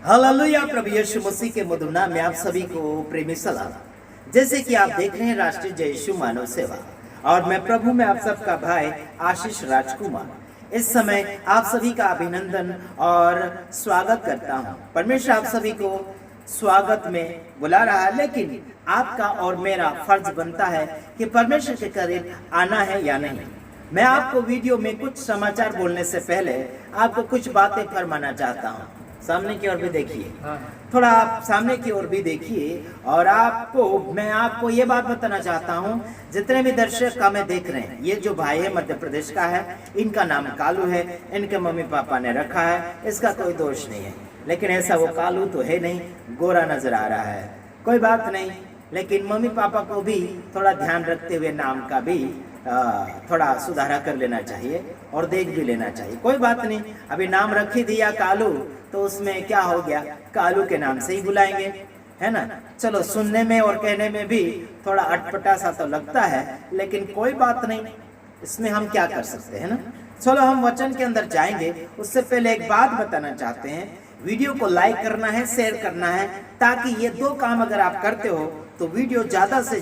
Hallelujah. प्रभु यीशु मसीह के मधुर नाम में आप सभी को प्रेमी सलाम। जैसे कि आप देख रहे हैं राष्ट्रीय जय यीशु मानव सेवा, और मैं प्रभु में आप सबका भाई आशीष राजकुमार इस समय आप सभी का अभिनंदन और स्वागत करता हूं। परमेश्वर आप सभी को स्वागत में बुला रहा है, लेकिन आपका और मेरा फर्ज बनता है कि परमेश्वर के करीब आना है या नहीं। मैं आपको वीडियो में कुछ समाचार बोलने से पहले आपको कुछ बातें फरमाना चाहता हूं। सामने की ओर भी देखिए, थोड़ा आप सामने की ओर भी देखिए, और मैं आपको ये बात बताना चाहता हूँ, जितने भी दर्शक का मैं देख रहे हैं, ये जो भाई है मध्य प्रदेश का है, इनका नाम कालू है, इनके मम्मी पापा ने रखा है, इसका कोई दोष नहीं है। लेकिन ऐसा वो कालू तो है नहीं, गोरा नजर आ रहा है, कोई बात नहीं। लेकिन मम्मी पापा को भी थोड़ा ध्यान रखते हुए नाम का भी थोड़ा सुधारा कर लेना चाहिए और देख भी लेना चाहिए। कोई बात नहीं, अभी नाम रख ही दिया कालू, तो उसमें क्या हो गया, कालू के नाम से ही बुलाएंगे, है ना। चलो, सुनने में और कहने में भी थोड़ा अटपटा सा तो लगता है, लेकिन कोई बात नहीं, इसमें हम क्या कर सकते हैं ना। चलो, हम वचन के अंदर जाएंगे। उससे पहले एक बात बताना चाहते हैं, वीडियो को लाइक करना है, शेयर करना है, ताकि ये दो काम अगर आप करते हो तो वीडियो ज्यादा से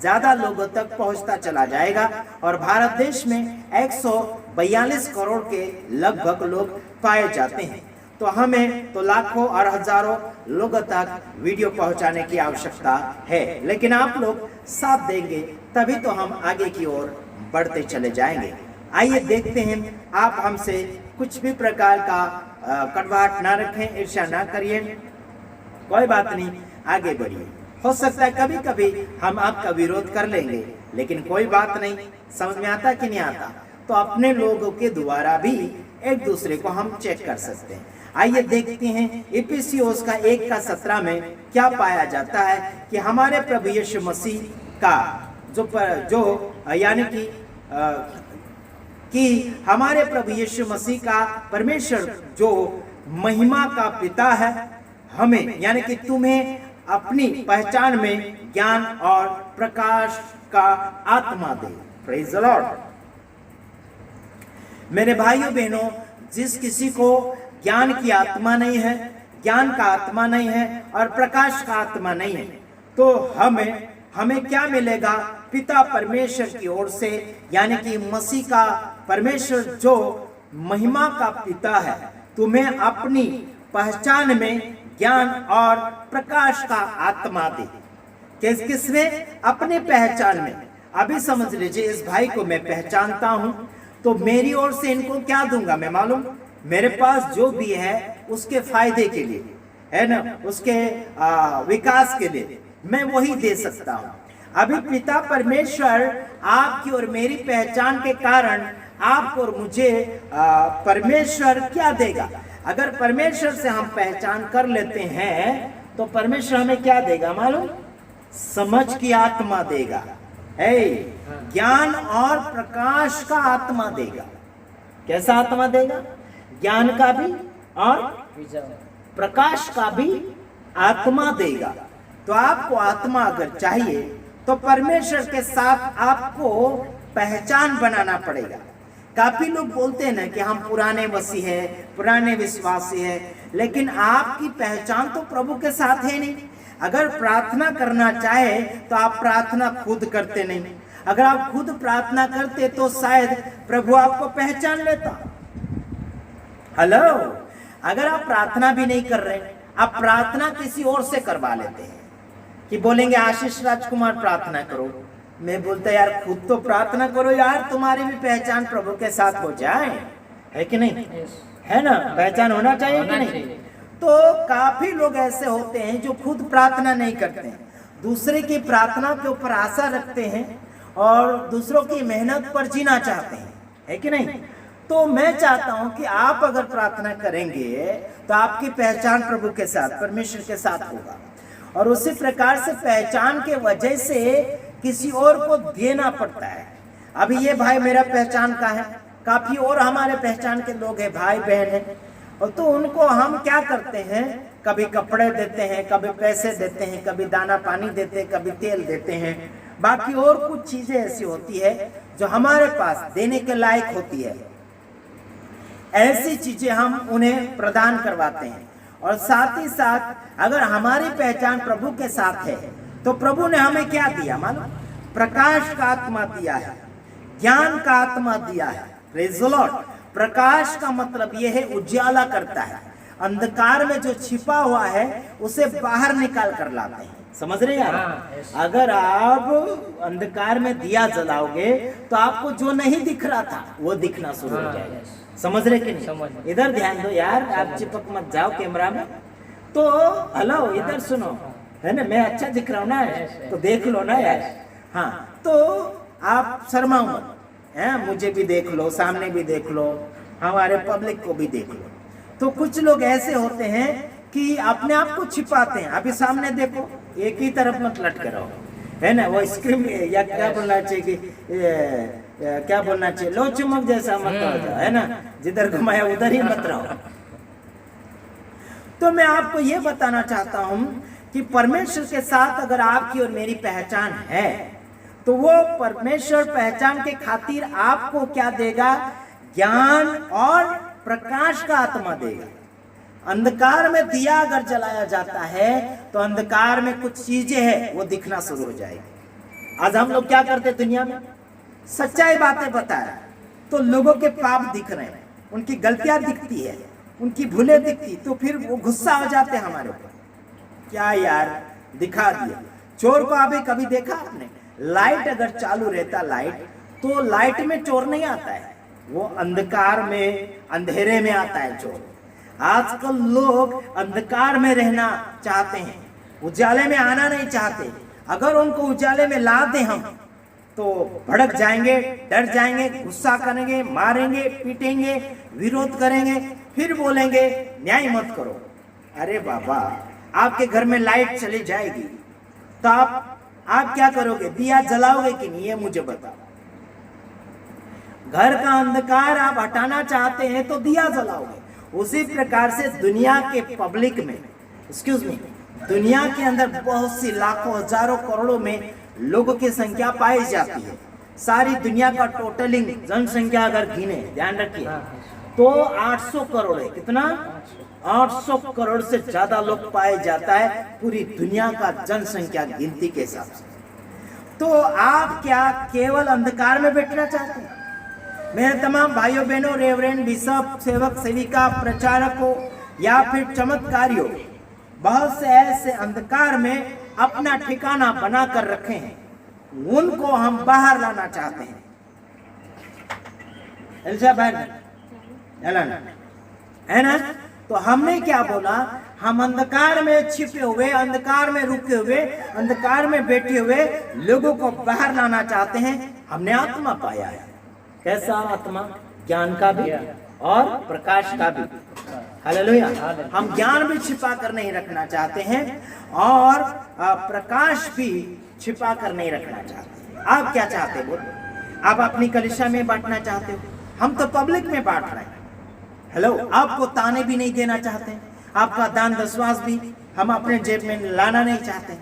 ज्यादा लोगों तक पहुंचता चला जाएगा, और भारत देश में 142 करोड़ के लगभग लोग पाए जाते हैं। तो हमें तो लाखों और हजारों लोगों तक वीडियो पहुंचाने की आवश्यकता है, लेकिन आप लोग साथ देंगे तभी तो हम आगे की ओर बढ़ते चले जाएंगे। आइए देखते हैं, आप हमसे कुछ भी प्रकार का कड़वाहट ना रखें, ईर्ष्या ना करिए, कोई बात नहीं, आगे बढ़िए। हो सकता है कभी कभी हम आपका विरोध कर लेंगे, लेकिन कोई बात नहीं। समझ में आता कि नहीं आता, तो अपने लोगों के द्वारा भी एक दूसरे को हम चेक कर सकते हैं। आइए देखते हैं इफिसियोस का 1:17 में क्या पाया जाता है कि हमारे प्रभु यीशु मसीह का जो यानी कि हमारे प्रभु यीशु मसीह का परमेश्वर जो महिमा का पिता है, हमें यानी कि तुम्हें अपनी पहचान में ज्ञान और प्रकाश का आत्मा दे। Praise the Lord. मेरे भाइयों बहनों, जिस किसी को ज्ञान की आत्मा नहीं है, ज्ञान का आत्मा नहीं है और प्रकाश का आत्मा नहीं है, तो हमें क्या मिलेगा? पिता परमेश्वर की ओर से, यानी कि मसीह का परमेश्वर जो महिमा का पिता है, तुम्हें अपनी पहचान में ज्ञान और प्रकाश का आत्मा दे। किसमें? अपने पहचान में। अभी समझ लीजिए, इस भाई को मैं पहचानता हूं, तो मेरी ओर से इनको क्या दूंगा मैं मालूम? मेरे पास जो भी है उसके फायदे के लिए, है ना, उसके विकास के लिए मैं वही दे सकता हूं। अभी पिता परमेश्वर आपकी और मेरी पहचान के कारण आपको और मुझे परमेश्वर क्या देगा? अगर परमेश्वर से हम पहचान कर लेते हैं तो परमेश्वर हमें क्या देगा मालूम? समझ की आत्मा देगा, है, ज्ञान और प्रकाश का आत्मा देगा। कैसा आत्मा देगा? ज्ञान का भी और प्रकाश का भी आत्मा देगा। तो आपको आत्मा अगर चाहिए तो परमेश्वर के साथ आपको पहचान बनाना पड़ेगा। काफी लोग बोलते हैं ना कि हम पुराने मसीह है, पुराने विश्वासी है, लेकिन आपकी पहचान तो प्रभु के साथ है नहीं। अगर प्रार्थना करना चाहे तो आप प्रार्थना खुद करते नहीं। अगर आप खुद प्रार्थना करते तो शायद प्रभु आपको पहचान लेता। हेलो, अगर आप प्रार्थना भी नहीं कर रहे, आप प्रार्थना किसी और से करवा लेते हैं कि बोलेंगे आशीष राजकुमार प्रार्थना करो। मैं बोलता यार खुद तो प्रार्थना करो यार, तुम्हारी भी पहचान प्रभु के साथ हो जाए, है कि नहीं? है ना, पहचान होना चाहिए कि नहीं? तो काफी लोग ऐसे होते हैं जो खुद प्रार्थना नहीं करते हैं, दूसरे की प्रार्थना के ऊपर आशा रखते हैं और दूसरों की मेहनत पर जीना चाहते हैं, है कि नहीं? तो मैं चाहता हूं कि आप अगर प्रार्थना करेंगे तो आपकी पहचान प्रभु के साथ, परमेश्वर के साथ होगा, और उसी प्रकार से पहचान के वजह से किसी और को देना पड़ता है। अभी ये भाई मेरा पहचान का है, काफी और हमारे पहचान के लोग हैं, भाई बहन हैं, और तो उनको हम क्या करते हैं, कभी कपड़े देते हैं, कभी पैसे देते हैं, कभी दाना पानी देते हैं, कभी तेल देते हैं, बाकी और कुछ चीजें ऐसी होती है जो हमारे पास देने के लायक होती है, ऐसी चीजें हम उन्हें प्रदान करवाते हैं। और साथ ही साथ अगर हमारी पहचान प्रभु के साथ है तो प्रभु ने हमें क्या दिया मालूम? प्रकाश का आत्मा दिया है, ज्ञान का आत्मा दिया है। Praise the Lord. प्रकाश का मतलब यह है उजाला करता है, अंधकार में जो छिपा हुआ है उसे बाहर निकाल कर लाते हैं। समझ रहे यार? अगर आप अंधकार में दिया जलाओगे तो आपको जो नहीं दिख रहा था वो दिखना शुरू हो जाएगा। समझ रहे कि नहीं? इधर ध्यान दो यार, आप चिपक मत जाओ कैमरा में। तो हेलो, इधर सुनो, है ना? मैं अच्छा दिख रहा हूँ ना, तो देख लो ना यार। हाँ, तो आप शर्माओ मत, है? मुझे भी देख लो, सामने भी देख लो, हमारे पब्लिक को भी देख लो। तो कुछ लोग ऐसे होते हैं कि अपने आप को छिपाते हैं। अभी सामने देखो, एक ही तरफ मत लटके रहो, है ना? वो स्क्रीन या क्या बोलना चाहिए कि क्या बोलना चाहिए, लो चुमक जैसा मत हो जाओ, है ना? जिधर घुमाया उधर ही मत रहो। तो मैं आपको ये बताना चाहता हूं कि परमेश्वर के साथ अगर आपकी और मेरी पहचान है तो वो परमेश्वर पहचान के खातिर आपको क्या देगा? ज्ञान और प्रकाश का आत्मा देगा। अंधकार में दिया अगर जलाया जाता है तो अंधकार में कुछ चीजें हैं वो दिखना शुरू हो जाएगी। आज हम लोग क्या करते हैं दुनिया में? सच्चाई बातें बता रहे हैं तो लोगों के पाप दिख रहे हैं, उनकी गलतियां दिखती है, उनकी भूलें दिखती, तो फिर वो गुस्सा हो जाते हैं हमारे ऊपर। क्या यार दिखा दिया। चोर को अभी कभी देखा आपने? लाइट अगर चालू रहता लाइट, तो लाइट में चोर नहीं आता है, वो अंधकार में अंधेरे में आता है चोर। आजकल लोग अंधकार में रहना चाहते हैं, उजाले में आना नहीं चाहते। अगर उनको उजाले में ला दें हम तो भड़क जाएंगे, डर जाएंगे, गुस्सा करेंगे, मारेंगे, पीटेंगे, विरोध करेंगे, फिर बोलेंगे न्याय मत करो। अरे बाबा, आपके घर में लाइट चली जाएगी तो आप क्या करोगे? दिया जलाओगे कि नहीं? ये मुझे बताओ। घर का अंधकार आप हटाना चाहते हैं तो दिया जलाओगे। उसी प्रकार से दुनिया के पब्लिक में, एक्सक्यूज मी, दुनिया के अंदर बहुत सी लाखों हजारों करोड़ों में लोगों की संख्या पाई जाती है। सारी दुनिया का टोटलिंग जनसंख्या अगर गिने, ध्यान रखिए, तो 800 करोड़ है। कितना? 800 करोड़ से ज्यादा लोग पाए जाता है पूरी दुनिया का जनसंख्या गिनती के हिसाब से। तो आप क्या केवल अंधकार में बैठना चाहते हैं? मेरे तमाम भाइयों बहनों, रेवरेंड, बिशप, सेवक, सेविका, प्रचारकों या फिर चमत्कारियों, बहुत से ऐसे अंधकार में अपना ठिकाना बना कर रखे हैं, उनको हम बाहर लाना चाहते हैं। है ना? तो हमने क्या बोला? हम अंधकार में छिपे हुए, अंधकार में रुके हुए, अंधकार में बैठे हुए लोगों को बाहर लाना चाहते हैं। हमने आत्मा पाया है। कैसा आत्मा? ज्ञान का भी और प्रकाश का भी। हालेलुया। हम ज्ञान भी छिपा कर नहीं रखना चाहते हैं और प्रकाश भी छिपा कर नहीं रखना चाहते। आप क्या चाहते हो? आप अपनी कलीसिया में बांटना चाहते हो? हम तो पब्लिक में बांट रहे हैं। हेलो, आपको ताने भी नहीं देना चाहते, आपका दान दशवास भी हम अपने जेब में लाना नहीं चाहते।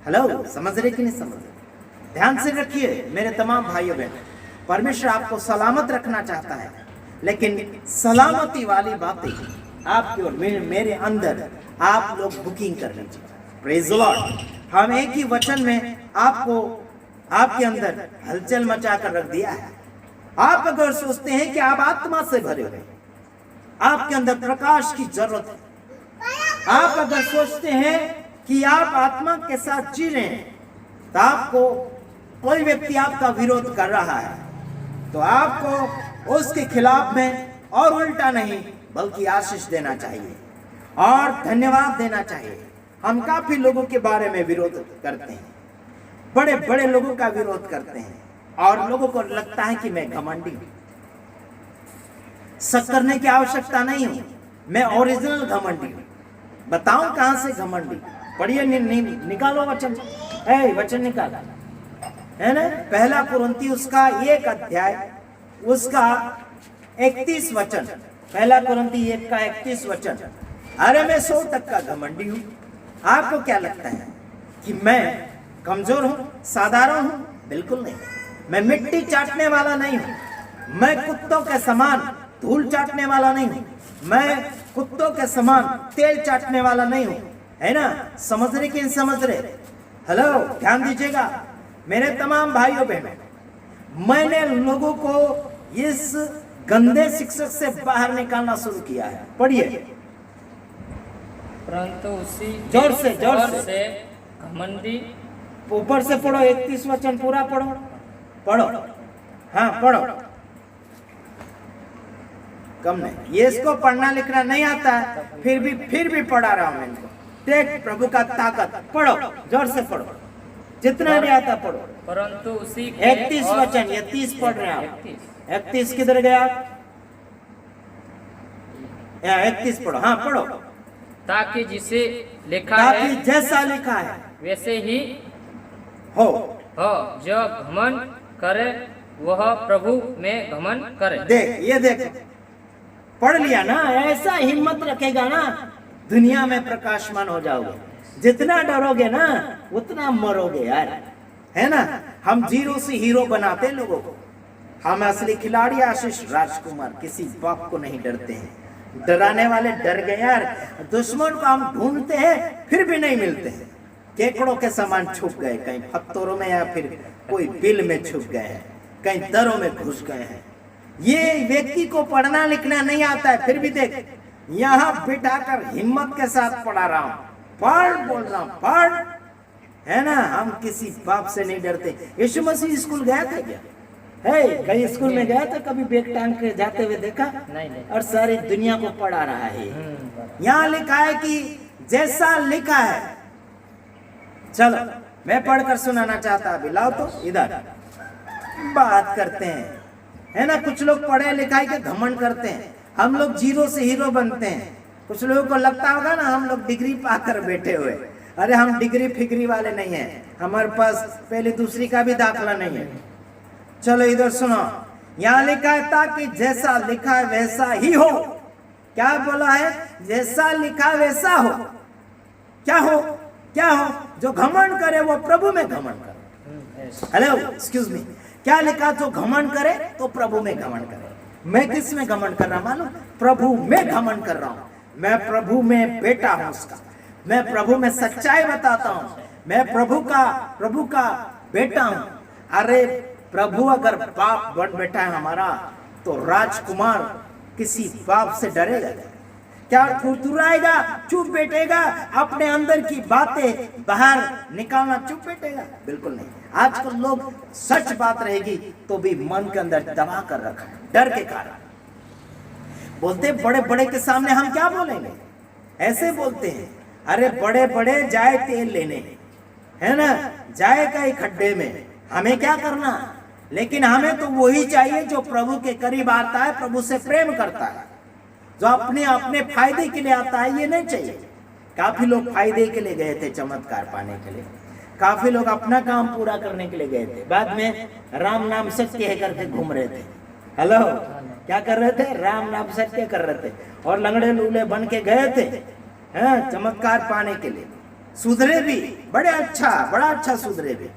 हेलो, समझ रहे कि नहीं समझ रहे? ध्यान से रखिए मेरे तमाम भाइयों बहन, परमेश्वर आपको सलामत रखना चाहता है, लेकिन सलामती वाली बातें आपके और मेरे अंदर आप लोग बुकिंग कर लीजिए। Praise the Lord. हम एक ही वचन में आपको आपके अंदर हलचल मचा कर रख दिया है। आप अगर सोचते हैं कि आप आत्मा से भरे हुए, आपके अंदर प्रकाश की जरूरत है, आप अगर सोचते हैं कि आप आत्मा के साथ जी रहे हैं, तो आपको कोई व्यक्ति आपका विरोध कर रहा है तो आपको उसके खिलाफ में और उल्टा नहीं बल्कि आशीष देना चाहिए और धन्यवाद देना चाहिए। हम काफी लोगों के बारे में विरोध करते हैं, बड़े बड़े लोगों का विरोध करते हैं और लोगों को लगता है कि मैं घमंडी हूं। शक करने की आवश्यकता नहीं है, मैं ओरिजिनल घमंडी हूं। बताऊं कहां से घमंडी? पढ़िए, निकालो वचन, वचन निकाला है ना? पहला कुरिन्थी उसका 1 अध्याय उसका 31 वचन, पहला कुरिन्थी 1 का 31 वचन। अरे मैं 100% घमंडी हूं। आपको क्या लगता है कि मैं कमजोर हूं, साधारण हूं? बिल्कुल नहीं। मैं मिट्टी चाटने वाला नहीं हूं, मैं कुत्तों के समान धूल चाटने वाला नहीं हूं, मैं कुत्तों के समान तेल चाटने वाला नहीं हूं, है ना। समझ रहे कि नहीं समझ रहे? हेलो, ध्यान दीजिएगा मेरे तमाम भाइयों बहनों। मैंने लोगों को इस गंदे शिक्षक से बाहर निकालना शुरू किया है। पढ़िए, परंतु उसी जोर से घमंडी, ऊपर से पढ़ो, 31 वचन पूरा पढ़ो, पढ़ो, हाँ पढ़ो, कम नहीं। ये इसको पढ़ना लिखना नहीं आता है, फिर भी पढ़ा रहा हूं मैं इनको। देख प्रभु का ताकत, पढ़ो, जोर से पढ़ो, जितना नहीं आता पढ़ो। परंतु उसी 31 वचन, ये 30 पढ़ रहे हैं आप। 31 किधर गया? 31 पढ़ो, हाँ पढ़ो। ताकि जिसे लिखा ताकि है जैसा लिखा है वैसे ही हो, जो घमंड करे वह प्रभु में घमंड करे। देख, ये देख, पढ़ लिया ना। ऐसा हिम्मत रखेगा ना, दुनिया में प्रकाशमान हो जाओगे। जितना डरोगे ना उतना मरोगे यार, है ना। हम जीरो से हीरो बनाते लोगों को। हम असली खिलाड़ी आशीष राजकुमार किसी बाप को नहीं डरते हैं। डराने वाले डर गए यार। दुश्मन को हम ढूंढते हैं फिर भी नहीं मिलते हैं। केकड़ों के समान छुप गए, कहीं पत्थरों में या फिर कोई बिल में छुप गए हैं, कहीं दरों में घुस गए हैं। ये व्यक्ति को पढ़ना लिखना नहीं आता है, फिर भी देख यहाँ बिठाकर हिम्मत के साथ पढ़ा रहा हूं। पढ़ बोल रहा हूं, पढ़, है ना। हम किसी बाप से नहीं डरते। यीशु मसीह स्कूल गया था क्या? है, कहीं स्कूल में गया था? कभी बैग टांग के जाते हुए देखा? नहीं। और सारी दुनिया को पढ़ा रहा है। यहाँ लिखा है कि जैसा लिखा है। चलो मैं पढ़कर सुनाना चाहता, अभी लाओ तो इधर बात करते हैं, है ना। कुछ लोग पढ़े लिखाई के घमंड करते हैं। हम लोग जीरो से हीरो बनते हैं। कुछ लोगों को लगता होगा ना हम लोग डिग्री पाकर बैठे हुए। अरे हम डिग्री फिग्री वाले नहीं हैं, हमारे पास पहले दूसरी का भी दाखला नहीं है। चलो इधर सुनो, यहाँ लिखा है ताकि जैसा लिखा है वैसा ही हो। क्या बोला है? जैसा लिखा वैसा हो। क्या हो? क्या हो? जो घमंड करे वो प्रभु में घमंड करे। हेलो, एक्सक्यूज मी, क्या लिखा? जो घमंड करे तो प्रभु में घमंड करे। मैं किस में घमंड कर रहा मालूम? प्रभु में घमंड कर रहा हूं। मैं प्रभु में बेटा हूं उसका। मैं प्रभु में सच्चाई बताता हूं। मैं प्रभु का बेटा हूं। अरे प्रभु अगर बाप बन बैठा है हमारा, तो राजकुमार किसी बाप से डरेगा क्या? थुरथुराएगा? चुप बैठेगा? अपने अंदर की बातें बाहर निकालना चुप बैठेगा? बिल्कुल नहीं। आजकल लोग सच बात रहेगी तो भी मन के अंदर दबा कर रखा है, डर के कारण। बोलते बड़े बड़े के सामने हम क्या बोलेंगे? ऐसे बोलते हैं, अरे बड़े बड़े जाए तेल लेने, है ना, जाए कई खड्डे में, हमें क्या करना। लेकिन हमें तो वही चाहिए जो प्रभु के करीब आता है, प्रभु से प्रेम करता है, जो अपने फायदे के लिए आता है। ये नहीं चाहिए। काफी लोग फायदे के लिए गए थे, चमत्कार पाने के लिए। काफी लोग अपना काम पूरा करने के लिए गए थे, बाद में राम नाम सत्य है करके घूम रहे थे। हेलो, क्या कर रहे थे? राम नाम सत्य कर रहे थे और लंगड़े लूले बन के गए थे, हैं, चमत्कार पाने के लिए। सुधरे भी, बड़ा अच्छा सुधरे भी,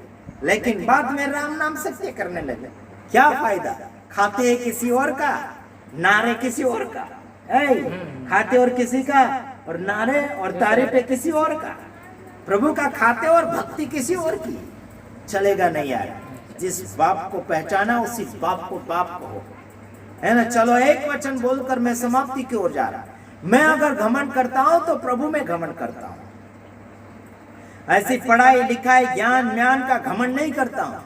लेकिन बाद में राम नाम सत्य करने लगे। क्या फायदा? खाते हैं किसी और का, नारे किसी और का। खाते और किसी का, और नारे और तारीफे किसी और का। प्रभु का खाते और भक्ति किसी और की। चलेगा नहीं यार। जिस बाप को पहचाना उसी बाप को कहो, है ना। चलो एक वचन बोलकर मैं समाप्ति की ओर जा रहा। मैं अगर घमंड करता हूं तो प्रभु में घमंड करता हूं। ऐसी पढ़ाई लिखाई ज्ञान का घमंड नहीं करता हूं।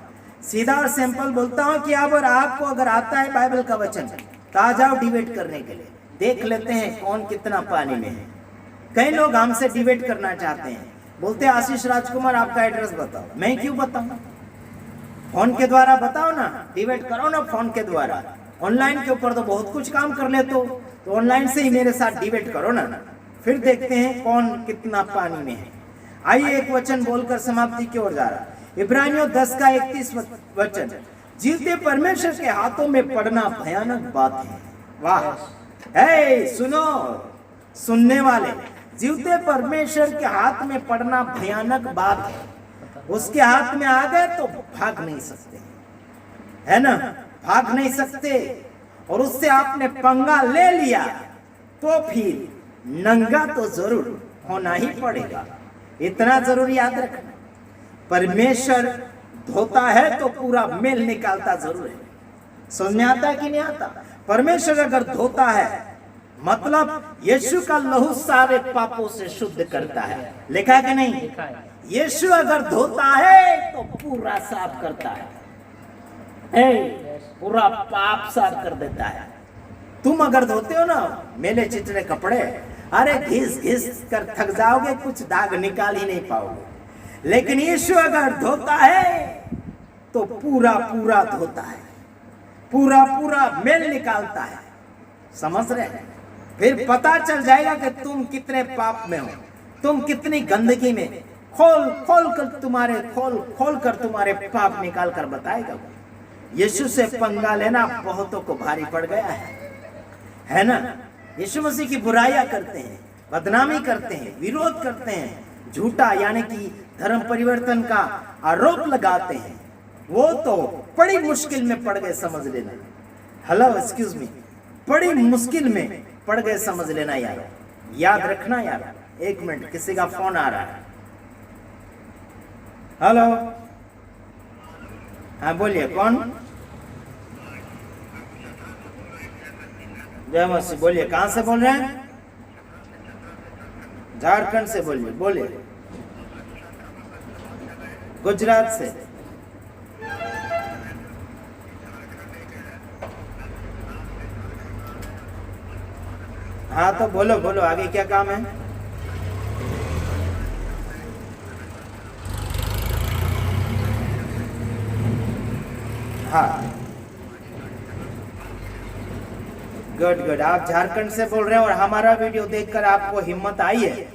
सीधा और सिंपल बोलता हूं कि अगर आपको अगर आता है बाइबल का वचन, तो आ जाओ डिबेट करने के लिए। देख लेते हैं कौन कितना पानी में है। कई लोग हमसे डिबेट करना चाहते हैं, बोलते हैं आशीष राजकुमार आपका एड्रेस बताओ। मैं क्यों बताऊं? फोन के द्वारा बताओ ना, डिबेट करो ना फोन के द्वारा। ऑनलाइन के ऊपर तो बहुत कुछ काम कर लेते हो, तो ऑनलाइन से ही मेरे साथ डिबेट करो ना, फिर देखते हैं कौन कितना पानी में है। आइए एक वचन बोलकर समाप्ति की ओर जा रहा। इब्रानियों 10 का 31 वचन, जीवते परमेश्वर के हाथों में पड़ना भयानक बात है। वाह, हे सुनो, सुनने वाले, जीवते परमेश्वर के हाथ में पड़ना भयानक बात है। उसके हाथ में आ गए तो भाग नहीं सकते, है ना, भाग नहीं सकते। और उससे आपने पंगा ले लिया तो फिर नंगा तो जरूर होना ही पड़ेगा, इतना जरूर याद रखना। परमेश्वर धोता है तो पूरा मेल निकालता जरूर है। समझ में आता है कि नहीं आता? परमेश्वर अगर धोता है मतलब यीशु का लहू सारे पापों से शुद्ध करता है। लिखा है कि नहीं? लिखा है। यीशु अगर धोता है तो पूरा साफ करता है, पूरा पाप साफ कर देता है। तुम अगर धोते हो ना मेले चिटरे कपड़े, अरे घिस घिस कर थक जाओगे, कुछ दाग निकाल ही नहीं पाओगे। लेकिन यीशु अगर धोता है तो पूरा पूरा धोता है, पूरा पूरा मेल निकालता है। समझ रहे हैं? फिर पता चल जाएगा कि तुम कितने पाप में हो, तुम कितनी गंदगी में। खोल खोल कर तुम्हारे पाप निकाल कर बताएगा। यीशु से पंगा लेना बहुतों को भारी पड़ गया है ना? यीशु मसीह की बुराइयां करते हैं, बदनामी करते हैं, विरोध करते हैं, झूठा यानी कि धर्म परिवर्तन का आरोप लगाते हैं। वो तो बड़ी मुश्किल में पड़ गए, समझ लेना। हेलो, एक्सक्यूज मी, बड़ी मुश्किल में पड़ गए, समझ लेना यार, याद रखना यार। एक मिनट, किसी का फोन आ रहा है। हेलो, हाँ बोलिए, कौन? जय मसीह, बोलिए, कहां से बोल रहे हैं? झारखंड से बोलिए, बोलिए। गुजरात से। हाँ तो बोलो बोलो, आगे क्या काम है? हाँ, गुड गुड। आप झारखंड से बोल रहे हैं और हमारा वीडियो देखकर आपको हिम्मत आई है?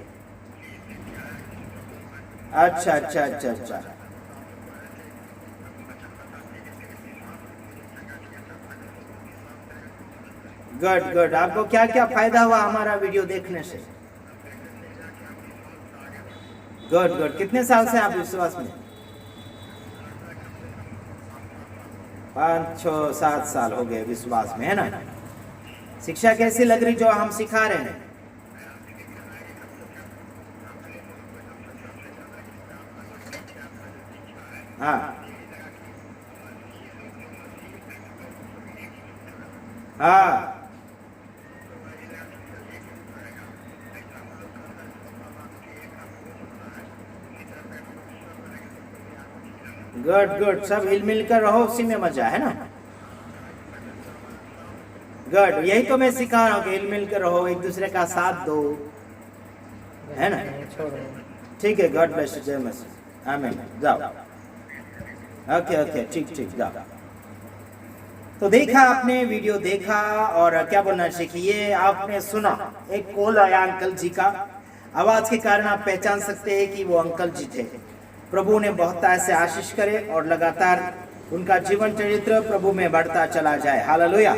अच्छा अच्छा अच्छा अच्छा, गुड गुड। आपको क्या क्या फायदा हुआ हमारा वीडियो देखने से? Good good. कितने साल से आप विश्वास में? 5, 6, 7 साल हो गए विश्वास में, है ना? शिक्षा कैसी लग रही जो हम सिखा रहे हैं? हाँ हाँ, गुड गुड। सब हिल मिल कर रहो, उसी में मजा है ना? गुड, यही तो मैं सिखा रहा हूँ कि हिल मिल कर रहो, एक दूसरे का साथ दो, है ना? ठीक है, गॉड ब्लेस यू, जय मसीह, आमीन। जाओ, ओके ओके, ठीक ठीक, जाओ। तो देखा आपने, वीडियो देखा और क्या बोलना सीखिए। आपने सुना, एक कॉल आया अंकल जी का, आवाज के कारण आप पहचान सकते हैं कि वो अंकल जी थे। प्रभु ने बहुत ऐसे आशीष करे और लगातार उनका जीवन चरित्र प्रभु में बढ़ता चला जाए। हालेलुया।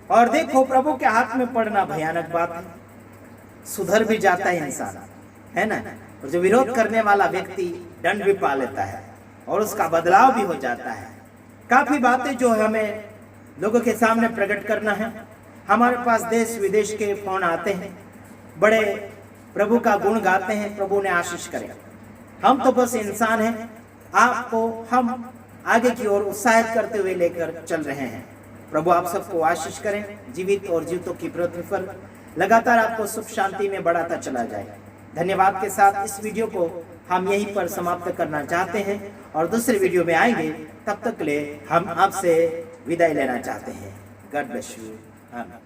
और देखो, प्रभु के हाथ में पड़ना भयानक बात है। सुधर भी जाता है इंसान, है ना? और जो विरोध करने वाला व्यक्ति दंड भी पा लेता है और उसका बदलाव भी हो जाता है। काफी बातें जो हमें लोगों के सामने प्रकट करना है। हमारे पास देश विदेश के फोन आते हैं, बड़े प्रभु का गुण गाते हैं, प्रभु ने आशीष करे। हम तो बस इंसान हैं, आपको हम आगे की ओर उत्साहित करते हुए लेकर चल रहे हैं। प्रभु आप सबको आशीष करें, जीवित और जीवितों की पृथ्वी पर लगातार आपको सुख शांति में बढ़ाता चला जाए। धन्यवाद के साथ इस वीडियो को हम यहीं पर समाप्त करना चाहते हैं और दूसरे वीडियो में आएंगे। तब तक के लिए हम आपसे विदाई लेना चाहते हैं। गॉड ब्लेस यू, आमीन।